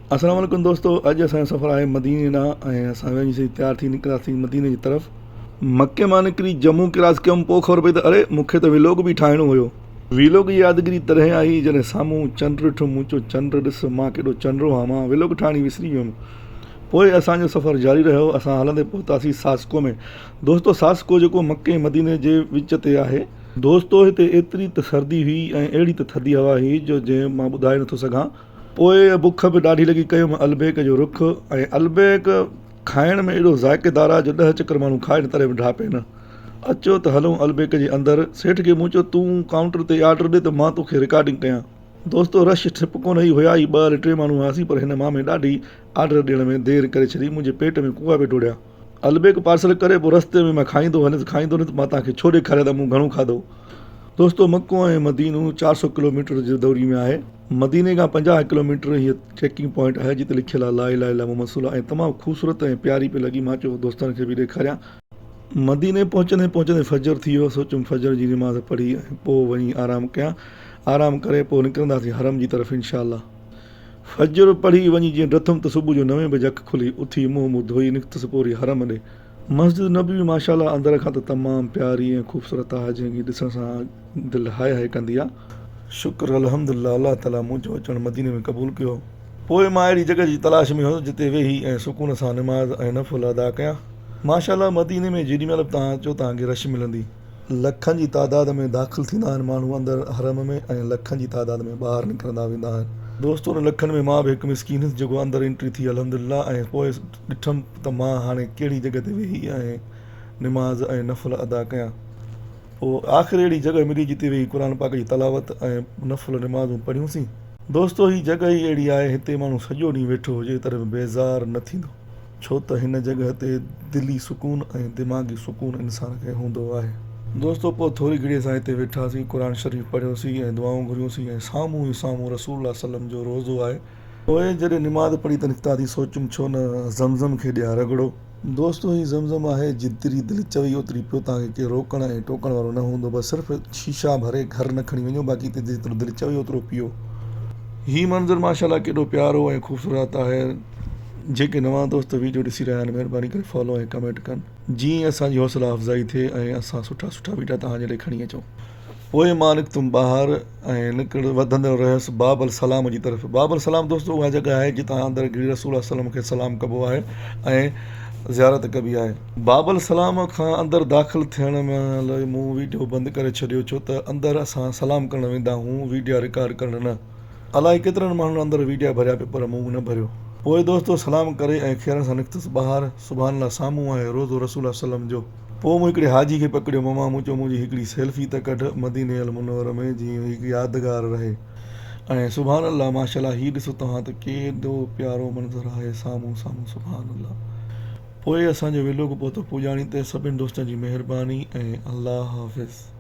अस्सलाम वालेकुम दोस्तों, अॼु असांजो सफ़र आहे मदीना ऐं असां वञीसीं तयारु थी निकितासीं मदीने जी तरफ़। मके मां निकिरी जम्मू क्रॉस कयूं, पोइ ख़बर पई त अरे मूंखे त व्लॉग बि ठाहिणो हुयो। व्लॉग जी यादगिरी तॾहिं आई जॾहिं साम्हूं चंड ॾिठो, मूं चयो चंड ॾिस, मां केॾो चंडो आहियां, मां व्लॉग ठाहिणी विसरी वियुमि। पोइ असांजो सफ़र जारी रहियो, असां हलंदे पहुतासीं सास्को में। दोस्तो सास्को जेको मके ऐं मदीने जे विच ते आहे। दोस्तो हिते एतिरी त सर्दी हुई ऐं अहिड़ी त थधी हवा हुई जो जंहिं मां ॿुधाए नथो सघां। पोइ बुख बि ॾाढी लॻी, कयुमि अलबेक जो रुख, ऐं अलबेक खाइण में एॾो ज़ाइक़ेदार आहे जो 10 चकर माण्हू खाए न तॾहिं बि ढापे न। अचो त हलूं अलबेक जे अंदरि। सेठ खे मूं चयो तूं काउंटर ते ऑर्डर ॾे त मां तोखे रिकॉर्डिंग कयां। दोस्तो रश ठिप कोन हुई, हुआ ई 2 हल 3 माण्हू हुआसीं, पर हिन मामे ॾाढी ऑर्डर ॾियण में देरि करे छॾी, मुंहिंजे पेट में कुआ पिया टुड़िया। अलबेक पार्सल करे पोइ रस्ते में मां खाईंदो न त मां तव्हांखे छो ॾेखारियां त मूं घणो खाधो। दोस्तो मको ऐं मदीनो 400 किलोमीटर जी दूरी में आहे। मदीने खां 50 किलोमीटर हीअ चेकिंग पॉइंट आहे जिते लिखियलु आहे ला इलाहा इल्लल्लाह मुहम्मद रसूलुल्लाह, ऐं तमामु ख़ूबसूरत ऐं प्यारी पई लॻी। मां चयो दोस्तनि खे बि ॾेखारियां। मदीने पहुचंदे पहुचंदे फजर थी वियो, सोचियुमि फजर जी नमाज़ पढ़ी ऐं पोइ वञी आराम कयां। आराम करे पोइ निकिरंदासीं हरम जी तरफ़ इंशाअल्लाह। फजर पढ़ी वञी जीअं लथुमि त सुबुह जो 9 बजे अखि खुली, उथी मुंहुं धोई निकितुसि पोइ वरी हरम ॾे। मस्जिद नबी माशाअल्लाह अंदर खां त तमामु प्यारी ऐं ख़ूबसूरत आहे, जंहिंखे ॾिसण सां दिलि हाय हाय कंदी आहे। शुक्र अल्हम्दुलिल्लाह, अल्लाह ताला मुंहिंजो अचणु मदीने में क़बूल कयो। पोइ मां अहिड़ी जॻह जी तलाश में हुयुसि जिते वेही ऐं सुकून सां निमाज़ ऐं नफ़ुल अदा कयां। माशाअल्लाह मदीने में जेॾी महिल बि तव्हां अचो तव्हांखे रश मिलंदी। लखनि जी तादाद में दाख़िल थींदा आहिनि माण्हू अंदरि हरम में, ऐं लखनि जी तादाद में ॿाहिरि निकिरंदा वेंदा आहिनि। दोस्तो उन लखनि में मां बि हिकु मिसकीन हुयुसि जेको अंदरि एंट्री थी अल्हम्दुलिल्लाह, ऐं पोइ ॾिठमि त मां हाणे कहिड़ी जॻह ते वेही ऐं निमाज़ ऐं नफ़ुल अदा कयां। पोइ आख़िर अहिड़ी जॻह मिली जिते वेही क़ुर पाक जी तलावत ऐं नफ़ुल निमाज़ूं पढ़ियूंसीं। दोस्तो हीअ जॻह ई अहिड़ी आहे, हिते माण्हू सॼो ॾींहुं वेठो हुजे पर बेज़ार न थींदो, छो त हिन जॻह ते दिली सुकून ऐं दिमाग़ी सुकून इंसान खे हूंदो आहे। दोस्तो पोइ थोरी घड़ी असां हिते वेठासीं, क़ुर शरीफ़ पढ़ियोसीं ऐं दुआऊं घुरियूंसीं, ऐं साम्हूं ई साम्हूं रसूलुल्लाह सल्लम जो रोज़ो आहे। पोइ जॾहिं निमाज़ पढ़ी त निकितासीं, सोचियुमि छो न ज़मज़म खे ॾियां रगड़ो। दोस्तो ही ज़मज़म आहे, जेतिरी दिलि चई ओतिरी पियो, तव्हांखे केरु रोकण ऐं टोकण वारो न हूंदो, बसि सिर्फ़ु शीशा भरे घर न खणी वञो, बाक़ी हिते जेतिरो दिलि चई ओतिरो पियो। हीउ मंज़रु माशाअल्लाह केॾो प्यारो ऐं ख़ूबसूरत आहे। जेके नवां दोस्त वीडियो ॾिसी रहिया आहिनि महिरबानी करे फॉलो ऐं कमेंट कनि, जीअं असांजी हौसला अफ़ज़ाई थिए ऐं असां सुठा सुठा वीडियो तव्हांजे लाइ खणी अचूं। पोइ मां निकितुमि ॿाहिरि ऐं वधंदो रहियुसि बाबल सलाम जी तरफ़। बाबल सलाम दोस्तो उहा जॻह आहे जितां अंदरि गिरी रसूल सलम खे सलाम कबो आहे ऐं ज़ियारत कबी आहे। बाबल सलाम खां अंदरि दाख़िल थियण महिल मूं वीडियो बंदि करे छॾियो, छो त अंदरि असां सलाम करणु वेंदा आहियूं, वीडियो रिकॉर्ड करणु न। अलाए केतिरनि माण्हुनि अंदरि वीडियो भरिया पिया, पर मूं न भरियो। पोइ दोस्तो सलाम करे ऐं खैर सां निकितुसि ॿाहिरि। सुभान साम्हूं आहे रोज़ो रसूल सलम जो। पोइ मूं हिकिड़े हाजी खे पकड़ियो, मां मूं चयो मुंहिंजी हिकिड़ी सेल्फी त कढ मदीने अल मुनव्वर में, जीअं हिकु यादगार रहे। ऐं सुभान अल्लाह माशाअल्लाह, हीअ ॾिसो तव्हां त केॾो प्यारो मंज़रु आहे साम्हूं साम्हूं, सुभान अल्लाह। पोइ असांजो व्लॉग पहुतो पुॼाणी ते। सभिनि दोस्तनि जी महिरबानी ऐं अल्लाह हाफ़िज़।